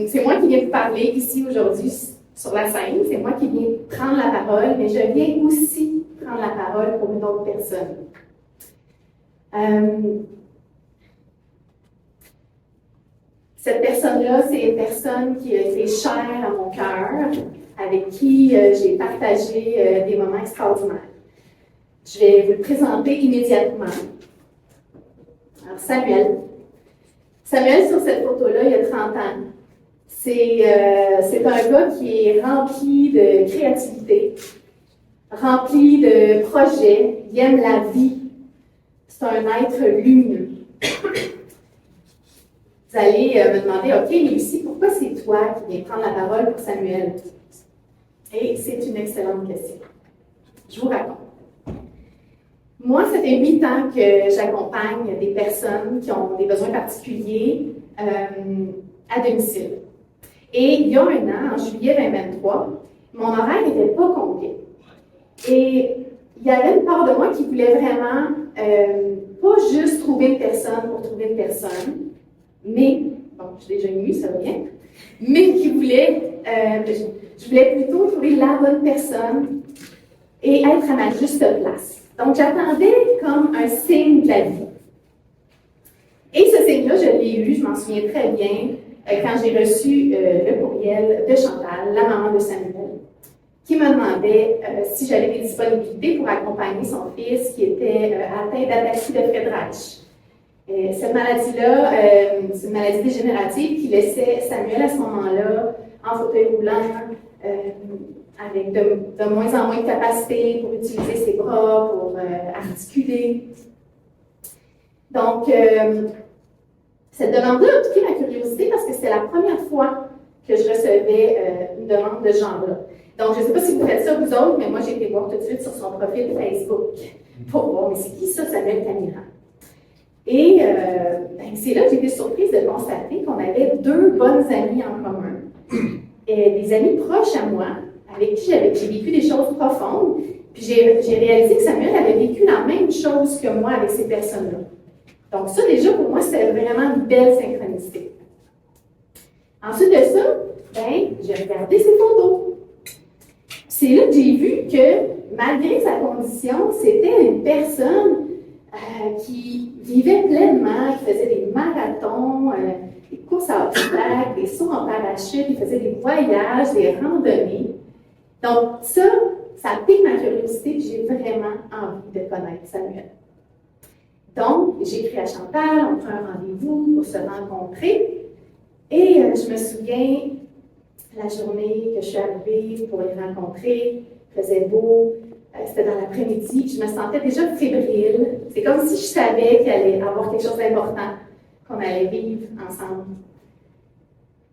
C'est moi qui viens vous parler ici aujourd'hui sur la scène, c'est moi qui viens prendre la parole, mais je viens aussi prendre la parole pour une autre personne. Cette personne-là, c'est une personne qui a été chère à mon cœur, avec qui j'ai partagé des moments extraordinaires. Je vais vous le présenter immédiatement. Alors, Samuel. Samuel, sur cette photo-là, il y a 30 ans. C'est un gars qui est rempli de créativité, rempli de projets, il aime la vie. C'est un être lumineux. Vous allez me demander, OK, mais Lucie, pourquoi c'est toi qui viens prendre la parole pour Samuel? Et c'est une excellente question. Je vous raconte. Moi, ça fait 8 ans que j'accompagne des personnes qui ont des besoins particuliers à domicile. Et il y a un an, en juillet 2023, mon horaire n'était pas complet. Et il y avait une part de moi qui voulait vraiment pas juste trouver une personne pour trouver une personne, mais, bon, je suis déjà émue, ça va bien, mais qui voulait, je voulais plutôt trouver la bonne personne et être à ma juste place. Donc, j'attendais comme un signe de la vie. Et ce signe-là, je l'ai eu, je m'en souviens très bien, quand j'ai reçu le courriel de Chantal, la maman de Samuel, qui me demandait si j'avais des disponibilités pour accompagner son fils qui était atteint d'ataxie de Friedreich. Cette maladie-là, c'est une maladie dégénérative qui laissait Samuel à ce moment-là en fauteuil roulant, avec de moins en moins de capacité pour utiliser ses bras, pour articuler. Donc, cette demande-là a piqué ma curiosité parce que c'était la première fois que je recevais une demande de ce genre-là. Donc, je ne sais pas si vous faites ça vous autres, mais moi, j'ai été voir tout de suite sur son profil Facebook pour voir, mais c'est qui ça, Samuel Camiran? Et c'est là que j'ai été surprise de constater qu'on avait 2 bonnes amies en commun, et des amis proches à moi, avec qui j'ai vécu des choses profondes, puis j'ai réalisé que Samuel avait vécu la même chose que moi avec ces personnes-là. Donc ça, déjà, pour moi, c'était vraiment une belle synchronicité. Ensuite de ça, j'ai regardé ses photos. C'est là que j'ai vu que, malgré sa condition, c'était une personne qui vivait pleinement, qui faisait des marathons, des courses à obstacles, des sauts en parachute, il faisait des voyages, des randonnées. Donc ça pique ma curiosité et j'ai vraiment envie de connaître Samuel. Donc, j'ai écrit à Chantal, on prend un rendez-vous pour se rencontrer. Et je me souviens, la journée que je suis arrivée pour les rencontrer, il faisait beau, c'était dans l'après-midi, je me sentais déjà fébrile. C'est comme si je savais qu'il allait avoir quelque chose d'important, qu'on allait vivre ensemble.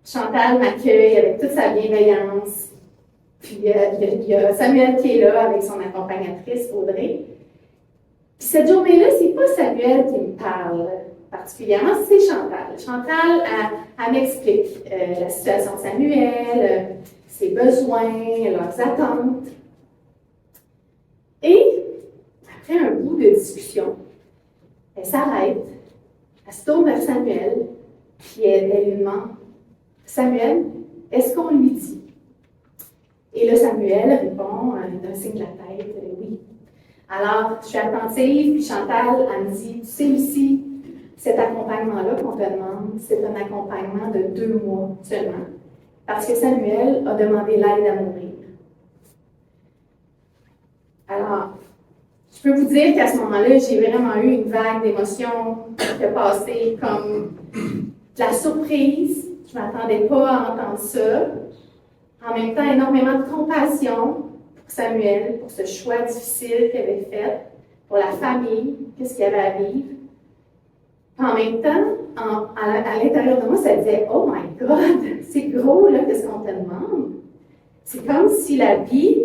Chantal m'accueille avec toute sa bienveillance. Puis il y a Samuel qui est là avec son accompagnatrice, Audrey. Puis cette journée-là, c'est pas Samuel qui me parle particulièrement, c'est Chantal. Chantal, elle m'explique la situation de Samuel, ses besoins, leurs attentes. Et, après un bout de discussion, elle s'arrête, elle se tourne vers Samuel, puis elle lui demande « Samuel, est-ce qu'on lui dit? » Et là, Samuel répond d'un signe de la tête « Oui ». Alors, je suis attentive, puis Chantal, elle me dit « Tu sais, Lucie, cet accompagnement-là qu'on te demande, c'est un accompagnement de 2 mois seulement, parce que Samuel a demandé l'aide à mourir. » Alors, je peux vous dire qu'à ce moment-là, j'ai vraiment eu une vague d'émotions qui a passé comme de la surprise. Je ne m'attendais pas à entendre ça. En même temps, énormément de compassion pour Samuel, pour ce choix difficile qu'il avait fait, pour la famille, qu'est-ce qu'il avait à vivre. En même temps, à l'intérieur de moi, ça disait « Oh my God, c'est gros, là, qu'est-ce qu'on te demande? » C'est comme si la vie,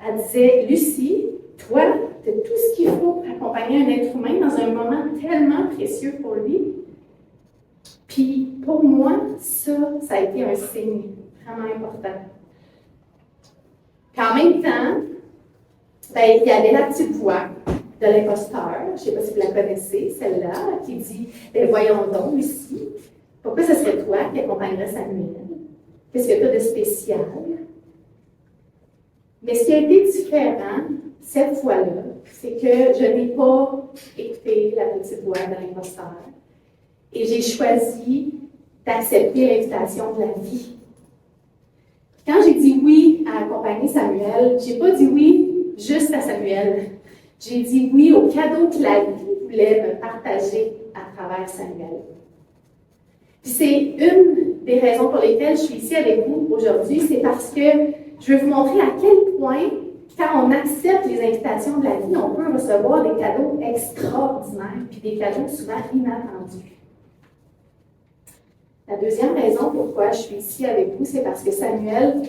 elle disait « Lucie, toi, tu as tout ce qu'il faut pour accompagner un être humain dans un moment tellement précieux pour lui. » Puis, pour moi, ça a été un signe vraiment important. Puis en même temps, il y avait la petite voix de l'imposteur, je ne sais pas si vous la connaissez, celle-là, qui dit « Voyons donc, Lucie, Pourquoi ce serait toi qui accompagnerais Samuel? Qu'est-ce que tu as de spécial? Mais ce qui a été différent cette fois-là, c'est que je n'ai pas écouté la petite voix de l'imposteur et j'ai choisi d'accepter l'invitation de la vie. Quand j'ai dit oui à accompagner Samuel, je n'ai pas dit oui juste à Samuel. J'ai dit oui au cadeau que la vie voulait me partager à travers Samuel. Puis c'est une des raisons pour lesquelles je suis ici avec vous aujourd'hui, c'est parce que je veux vous montrer à quel point, quand on accepte les invitations de la vie, on peut recevoir des cadeaux extraordinaires, puis des cadeaux souvent inattendus. La deuxième raison pourquoi je suis ici avec vous, c'est parce que Samuel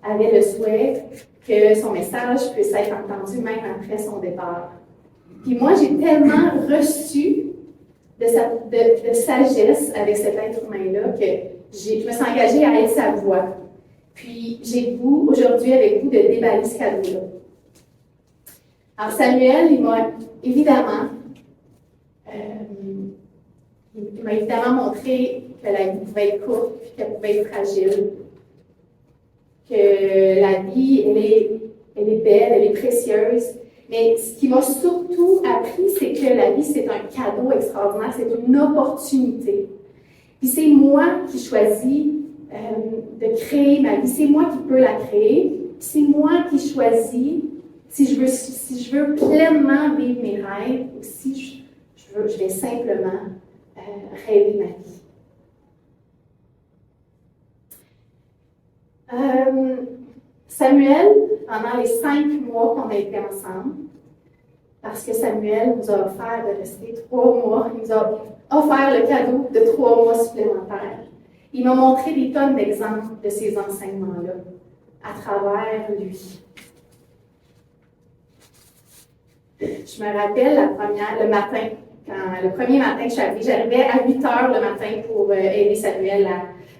avait le souhait que son message puisse être entendu même après son départ. Puis moi, j'ai tellement reçu de sagesse avec cet être humain-là que je me suis engagée à être sa voix. Puis j'ai le goût, aujourd'hui, avec vous, de déballer ce cadeau-là. Alors Samuel, il m'a évidemment montré que la vie pouvait être courte, puis qu'elle pouvait être fragile, que la vie, elle est belle, elle est précieuse. Mais ce qui m'a surtout appris, c'est que la vie, c'est un cadeau extraordinaire, c'est une opportunité. Puis c'est moi qui choisis de créer ma vie, c'est moi qui peux la créer, puis c'est moi qui choisis si je veux pleinement vivre mes rêves ou si je vais simplement rêver ma vie. Samuel, pendant les 5 mois qu'on a été ensemble, parce que Samuel nous a offert de rester 3 mois, il nous a offert le cadeau de 3 mois supplémentaires. Il m'a montré des tonnes d'exemples de ces enseignements-là à travers lui. Je me rappelle le premier matin que j'arrivais à 8 heures le matin pour aider Samuel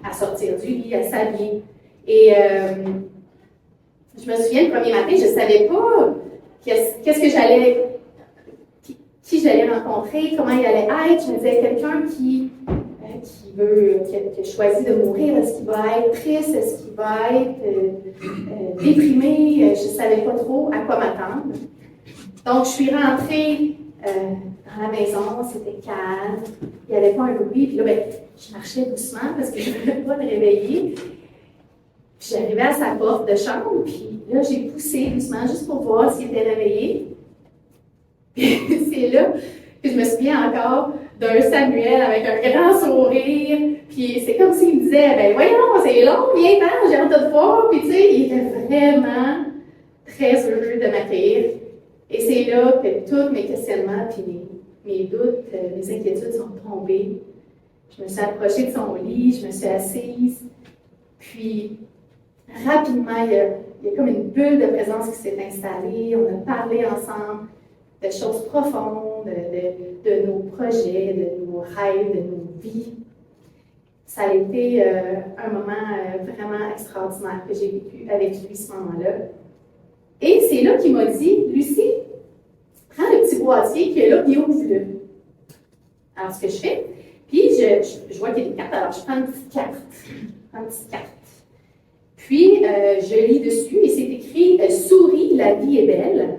à sortir du lit, à s'habiller. Et je me souviens, le premier matin, je ne savais pas qui j'allais rencontrer, comment il allait être. Je me disais, quelqu'un qui a choisi de mourir, est-ce qu'il va être triste, est-ce qu'il va être déprimé, je ne savais pas trop à quoi m'attendre. Donc, je suis rentrée dans la maison, c'était calme, il n'y avait pas un bruit, puis là, je marchais doucement parce que je ne voulais pas me réveiller. Puis j'arrivais à sa porte de chambre, puis là, j'ai poussé doucement juste pour voir s'il était réveillé. Puis c'est là que je me souviens encore d'un Samuel avec un grand sourire, puis c'est comme s'il me disait, ben voyons, c'est long, viens-t'en, j'ai hâte de te voir. Puis tu sais, il était vraiment très heureux de m'accueillir. Et c'est là que tous mes questionnements, puis mes doutes, mes inquiétudes sont tombés. Je me suis approchée de son lit, je me suis assise, puis rapidement, il y a comme une bulle de présence qui s'est installée. On a parlé ensemble de choses profondes, de nos projets, de nos rêves, de nos vies. Ça a été un moment vraiment extraordinaire que j'ai vécu avec lui ce moment-là. Et c'est là qu'il m'a dit, Lucie, prends le petit boîtier qui est là, puis ouvre-le. Alors, ce que je fais, puis je vois qu'il y a des cartes, alors je prends une petite carte. Puis, je lis dessus et c'est écrit « Souris, la vie est belle ».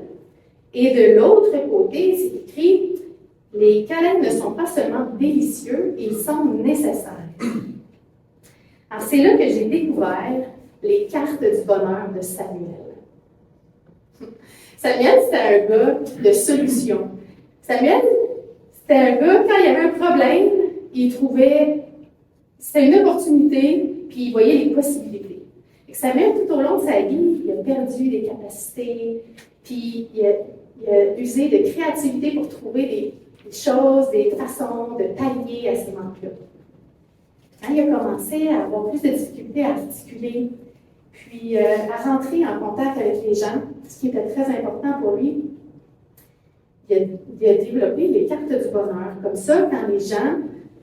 Et de l'autre côté, c'est écrit « Les câlins ne sont pas seulement délicieux, ils sont nécessaires ». Alors, c'est là que j'ai découvert les cartes du bonheur de Samuel. Samuel, c'était un gars de solution. Samuel, c'était un gars, quand il y avait un problème, il trouvait, c'était une opportunité, puis il voyait les possibilités. Et Samuel, tout au long de sa vie, il a perdu des capacités, puis il a usé de créativité pour trouver des choses, des façons de pallier à ces manques-là. Quand il a commencé à avoir plus de difficultés à articuler, puis à rentrer en contact avec les gens, ce qui était très important pour lui, il a développé les cartes du bonheur. Comme ça, quand les gens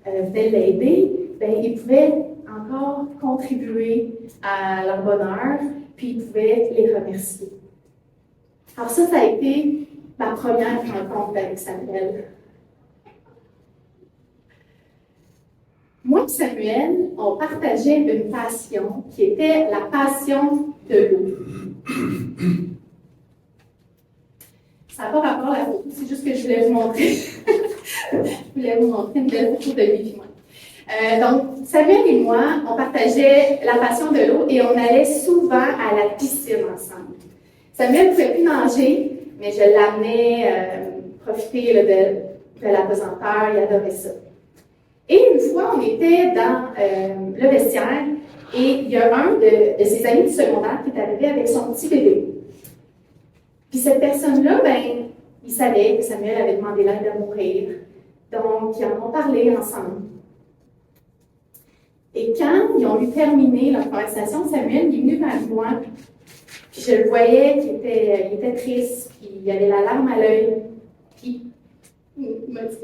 venaient l'aider, ils pouvaient encore contribuer à leur bonheur, puis ils pouvaient les remercier. Alors ça a été ma première rencontre avec Samuel. moi et Samuel, on partageait une passion qui était la passion de l'eau. Ça n'a pas rapport à la photo, c'est juste que je voulais vous montrer. Je voulais vous montrer une belle photo de lui et moi. Donc, Samuel et moi, on partageait la passion de l'eau et on allait souvent à la piscine ensemble. Samuel ne pouvait plus nager, mais je l'amenais profiter là, de la pesanteur, il adorait ça. Et une fois, on était dans le vestiaire et il y a un de ses amis du secondaire qui est arrivé avec son petit bébé. Puis cette personne-là, ben, il savait que Samuel avait demandé l'aide de mourir. Donc, ils en ont parlé ensemble. Et quand ils ont eu terminé leur conversation, Samuel est venu vers moi. Puis je le voyais qu'il était triste, puis il avait la larme à l'œil. Puis il m'a dit,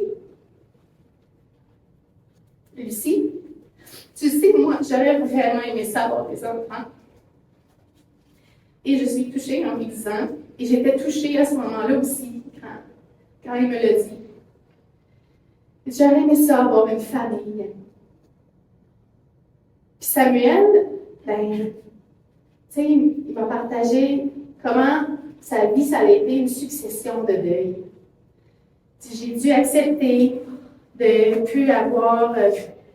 Lucie, tu sais, moi, j'aurais vraiment aimé ça avoir des enfants. Et je suis touchée en lui disant, et j'étais touchée à ce moment-là aussi, quand il me l'a dit. J'aurais aimé ça avoir une famille. Puis Samuel, ben, tu sais, il m'a partagé comment sa vie, ça a été une succession de deuil. J'ai dû accepter de ne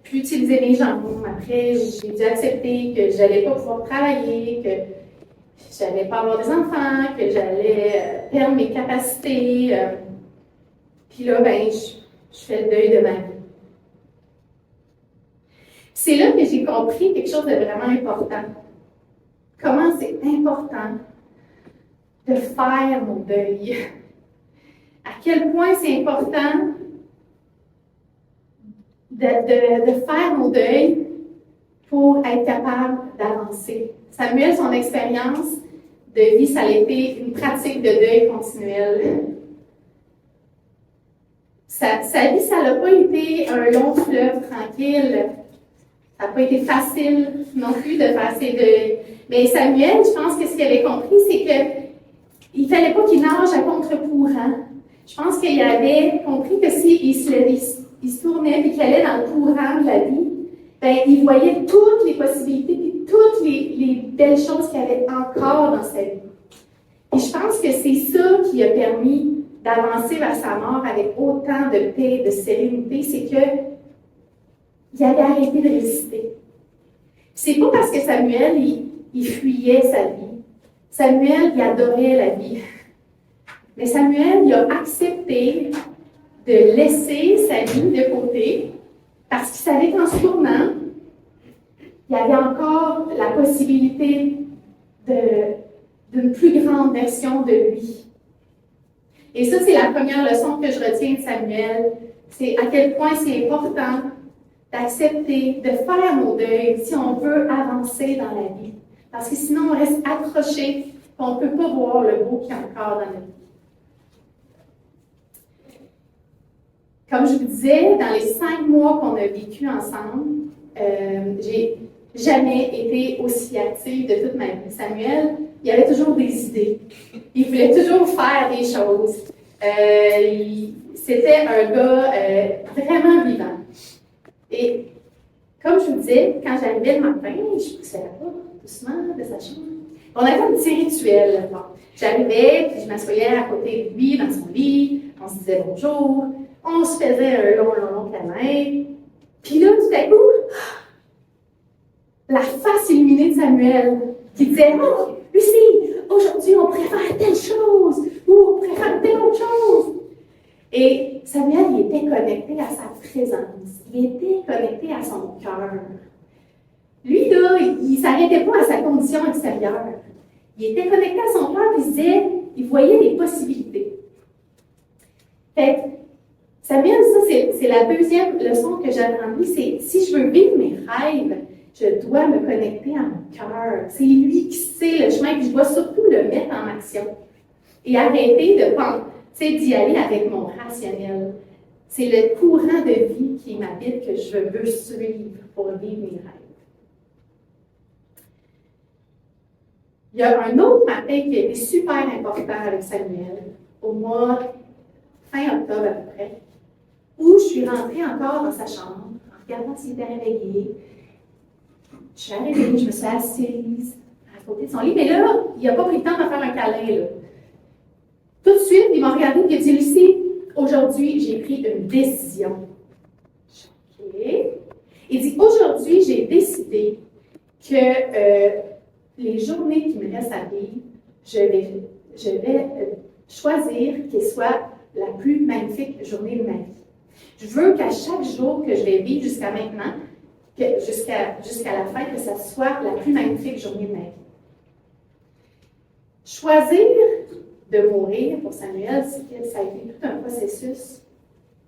plus utiliser mes jambes. Après, j'ai dû accepter que je n'allais pas pouvoir travailler, que je n'allais pas avoir des enfants, que j'allais perdre mes capacités. Puis là, ben, je fais le deuil de ma vie. C'est là que j'ai compris quelque chose de vraiment important. Comment c'est important de faire mon deuil. À quel point c'est important de faire mon deuil pour être capable d'avancer. Samuel, son expérience de vie, ça a été une pratique de deuil continuelle. Sa vie, ça n'a pas été un long fleuve tranquille. Ça n'a pas été facile non plus de faire ses deuils. Mais Samuel, je pense que ce qu'il avait compris, c'est qu'il ne fallait pas qu'il nage à contre-courant. Je pense qu'il avait compris que s'il se tournait et qu'il allait dans le courant de la vie, ben, il voyait toutes les possibilités et toutes les belles choses qu'il y avait encore dans sa vie. Et je pense que c'est ça qui a permis d'avancer vers sa mort avec autant de paix, de sérénité, c'est qu'il avait arrêté de résister. C'est pas parce que Samuel, il fuyait sa vie. Samuel, il adorait la vie. Mais Samuel, il a accepté de laisser sa vie de côté parce qu'il savait qu'en se tournant, il y avait encore la possibilité d'une plus grande version de lui. Et ça, c'est la première leçon que je retiens de Samuel. C'est à quel point c'est important d'accepter, de faire nos deuils si on veut avancer dans la vie. Parce que sinon, on reste accroché et on ne peut pas voir le beau qu'il y a encore dans notre vie. Comme je vous disais, dans les 5 mois qu'on a vécu ensemble, j'ai jamais été aussi active de toute ma vie. Samuel, il avait toujours des idées. Il voulait toujours faire des choses. C'était un gars vraiment vivant. Et comme je vous disais, quand j'arrivais le matin, je poussais la porte doucement de sa chambre. On avait un petit rituel. Bon, j'arrivais, puis je m'assoyais à côté de lui dans son lit. On se disait bonjour. On se faisait un long câlin. Puis là, tout à coup, la face illuminée de Samuel qui disait « Oh, Lucie, aujourd'hui, on préfère telle chose ou on préfère telle autre chose. » Et Samuel, il était connecté à sa présence. Il était connecté à son cœur. Lui, là, il ne s'arrêtait pas à sa condition extérieure. Il était connecté à son cœur et il voyait des possibilités. Fait que, Samuel, ça, c'est la deuxième leçon que j'ai appris, c'est si je veux vivre mes rêves, je dois me connecter à mon cœur. C'est lui qui sait le chemin, puis je dois surtout le mettre en action. Et arrêter de penser, d'y aller avec mon rationnel. C'est le courant de vie qui m'habite que je veux suivre pour vivre mes rêves. Il y a un autre matin qui a été super important avec Samuel, au mois fin octobre à peu près, où je suis rentrée encore dans sa chambre. En regardant s'il était réveillé. Je suis arrivée, je me suis assise à côté de son lit, mais là, il n'a pas pris le temps de me faire un câlin, là. Tout de suite, il m'a regardé et il a dit, Lucie, aujourd'hui, j'ai pris une décision. OK. Il dit, aujourd'hui, j'ai décidé que les journées qui me restent à vivre, je vais choisir qu'elles soient la plus magnifique journée de ma vie. Je veux qu'à chaque jour que je vais vivre jusqu'à maintenant, jusqu'à la fin, que ça soit la plus magnifique journée de ma vie. Choisir de mourir pour Samuel, ça a été tout un processus,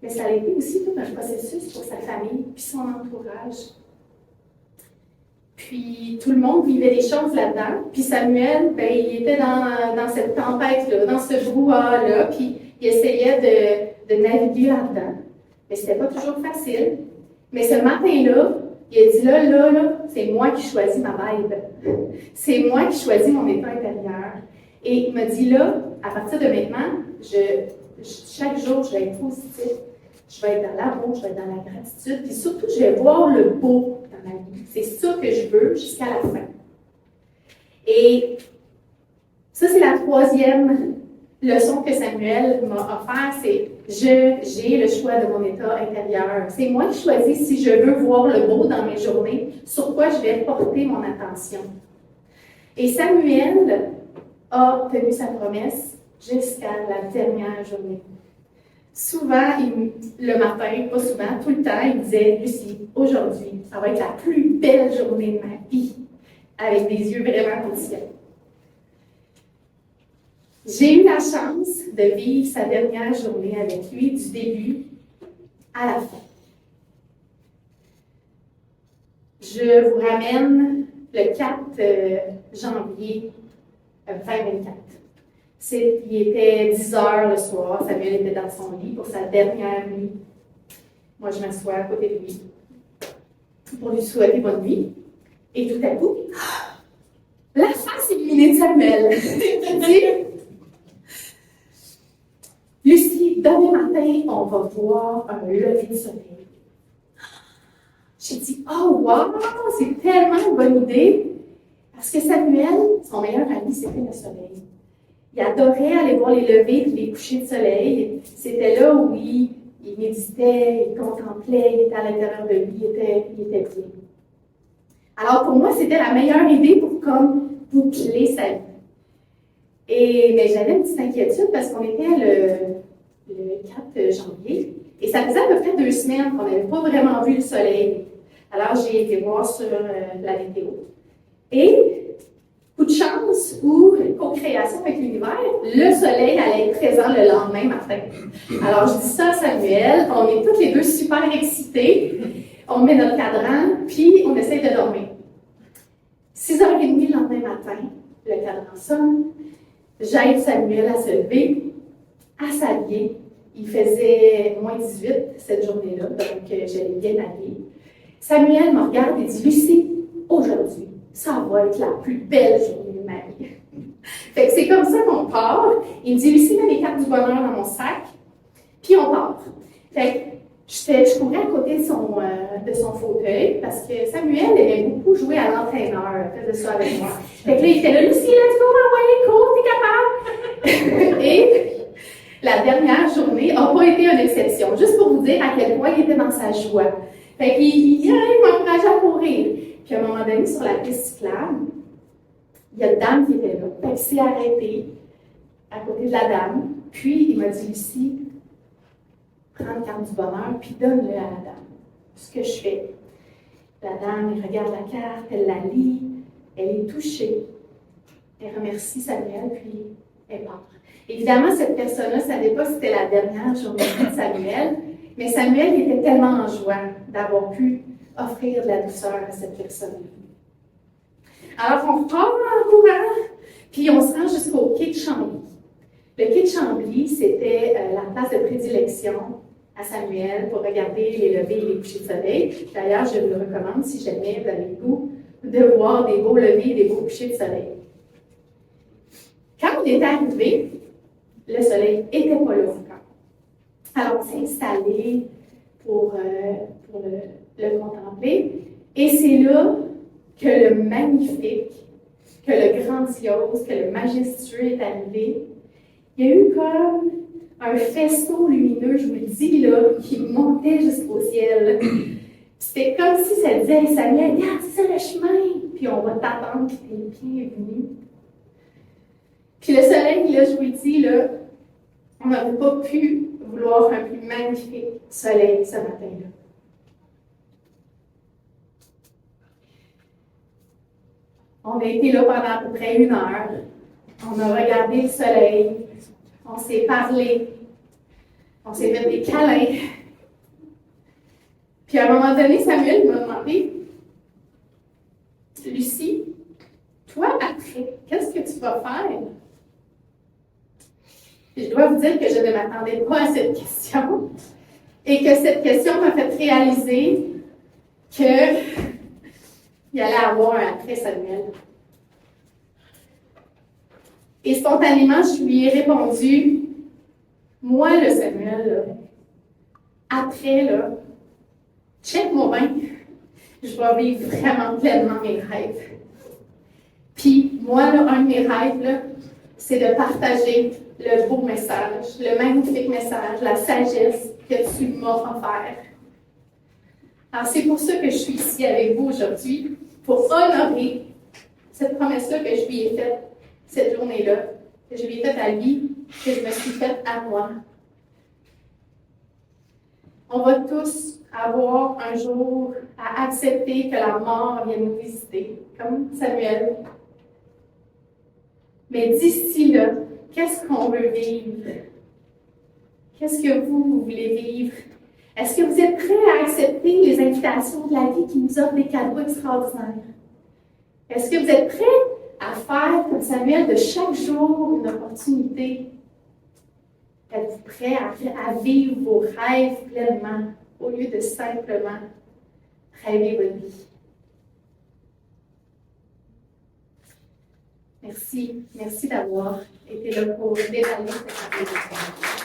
mais ça a été aussi tout un processus pour sa famille puis son entourage. Puis tout le monde vivait des choses là-dedans. Puis Samuel, ben, il était dans cette tempête-là, dans ce brouhaha-là, puis il essayait de naviguer là-dedans. Mais c'était pas toujours facile. Mais ce matin-là, il a dit là, c'est moi qui choisis ma vibe. C'est moi qui choisis mon état intérieur. Et il m'a dit là, à partir de maintenant, chaque jour, je vais être positif. Je vais être dans l'amour, je vais être dans la gratitude. Puis surtout, je vais voir le beau dans ma vie. C'est ça que je veux jusqu'à la fin. Et ça, c'est la troisième leçon que Samuel m'a offert, c'est j'ai le choix de mon état intérieur. C'est moi qui choisis si je veux voir le beau dans mes journées, sur quoi je vais porter mon attention. Et Samuel a tenu sa promesse jusqu'à la dernière journée. Souvent, le matin, pas souvent, tout le temps, il disait, Lucie, aujourd'hui, ça va être la plus belle journée de ma vie, avec des yeux vraiment pétillants. J'ai eu la chance de vivre sa dernière journée avec lui du début à la fin. Je vous ramène le 4 janvier 2024. Il était 10 heures le soir, Samuel était dans son lit pour sa dernière nuit. Moi, je m'assois à côté de lui pour lui souhaiter bonne nuit. Et tout à coup, la face illuminée de Samuel. Il dit, Lucie, demain matin, on va voir un lever de soleil. J'ai dit, oh wow, c'est tellement une bonne idée. Parce que Samuel, son meilleur ami, c'était le soleil. Il adorait aller voir les levées et les couchers de soleil. C'était là où il méditait, il contemplait, il était à l'intérieur de lui, il était bien. Alors pour moi, c'était la meilleure idée pour comme boucler sa vie. Mais j'avais une petite inquiétude parce qu'on était le 4 janvier et ça faisait à peu près 2 semaines qu'on n'avait pas vraiment vu le soleil. Alors j'ai été voir sur la météo. Et coup de chance ou co-création avec l'univers, le soleil allait être présent le lendemain matin. Alors je dis ça à Samuel, on est toutes les deux super excités, on met notre cadran, puis on essaie de dormir. 6h30 le lendemain matin, le cadran sonne, j'aide Samuel à se lever, à s'habiller. Il faisait moins 18 cette journée-là, donc j'allais bien habillée. Samuel me regarde et dit, Lucie, aujourd'hui, ça va être la plus belle journée de ma vie. Fait que c'est comme ça qu'on part. Il me dit, Lucie, mets les cartes du bonheur dans mon sac, puis on part. Fait que je courais à côté de son fauteuil parce que Samuel aimait beaucoup jouer à l'entraîneur. Il faisait ça avec moi. Fait que là, il était là, Lucie, let's go, ouais, cool, t'es capable. Et la dernière journée n'a pas été une exception. Juste pour vous dire à quel point il était dans sa joie. Fait qu'il m'encourageait à courir. Puis à un moment donné, sur la piste cyclable, il y a une dame qui était là. Fait qu'il s'est arrêté à côté de la dame. Puis il m'a dit, Lucie, prends le carte du bonheur, puis donne-le à la dame. Ce que je fais. La dame, elle regarde la carte, elle la lit, elle est touchée. Elle remercie Samuel, puis elle part. Évidemment, cette personne-là ne savait pas si c'était la dernière journée de Samuel, mais Samuel était tellement en joie d'avoir pu offrir de la douceur à cette personne-là. Alors, on part en courant, puis on se rend jusqu'au quai de Chambly. Le quai de Chambly, c'était la place de prédilection à Samuel pour regarder les levées et les couchers de soleil. D'ailleurs, je vous le recommande si jamais vous avez le goût de voir des beaux levées et des beaux couchers de soleil. Quand on est arrivé, le soleil n'était pas là encore. Alors, on s'est installé pour le contempler. Et c'est là que le magnifique, que le grandiose, que le majestueux est arrivé. Il y a eu comme un faisceau lumineux, je vous le dis, là, qui montait jusqu'au ciel. C'était comme si ça disait, hey, Samuel, regarde, c'est ça le chemin, puis on va t'attendre, puis t'es bienvenu. Puis le soleil, là, je vous le dis, là, on n'aurait pas pu vouloir un plus magnifique soleil ce matin-là. On a été là pendant à peu près 1 heure. On a regardé le soleil. On s'est parlé. On s'est fait des câlins. Puis à un moment donné, Samuel m'a demandé, Lucie, toi, après, qu'est-ce que tu vas faire? Puis je dois vous dire que je ne m'attendais pas à cette question et que cette question m'a fait réaliser qu'il allait avoir un après Samuel. Et spontanément, je lui ai répondu, moi, le Samuel, là, après, là, check-moi bien, je vais vivre vraiment pleinement mes rêves. Puis, moi, là, un de mes rêves, là, c'est de partager le beau message, le magnifique message, la sagesse que tu m'as offert. Alors, c'est pour ça que je suis ici avec vous aujourd'hui, pour honorer cette promesse-là que je lui ai faite cette journée-là, que je lui ai faite à lui, que je me suis faite à moi. On va tous avoir un jour à accepter que la mort vienne nous visiter, comme Samuel. Mais d'ici là, qu'est-ce qu'on veut vivre? Qu'est-ce que vous voulez vivre? Est-ce que vous êtes prêts à accepter les invitations de la vie qui nous offrent des cadeaux extraordinaires? Est-ce que vous êtes prêts à faire, comme Samuel, de chaque jour une opportunité? Êtes-vous prêts à vivre vos rêves pleinement, au lieu de simplement rêver votre vie? Merci d'avoir été là pour détailler cette affaire.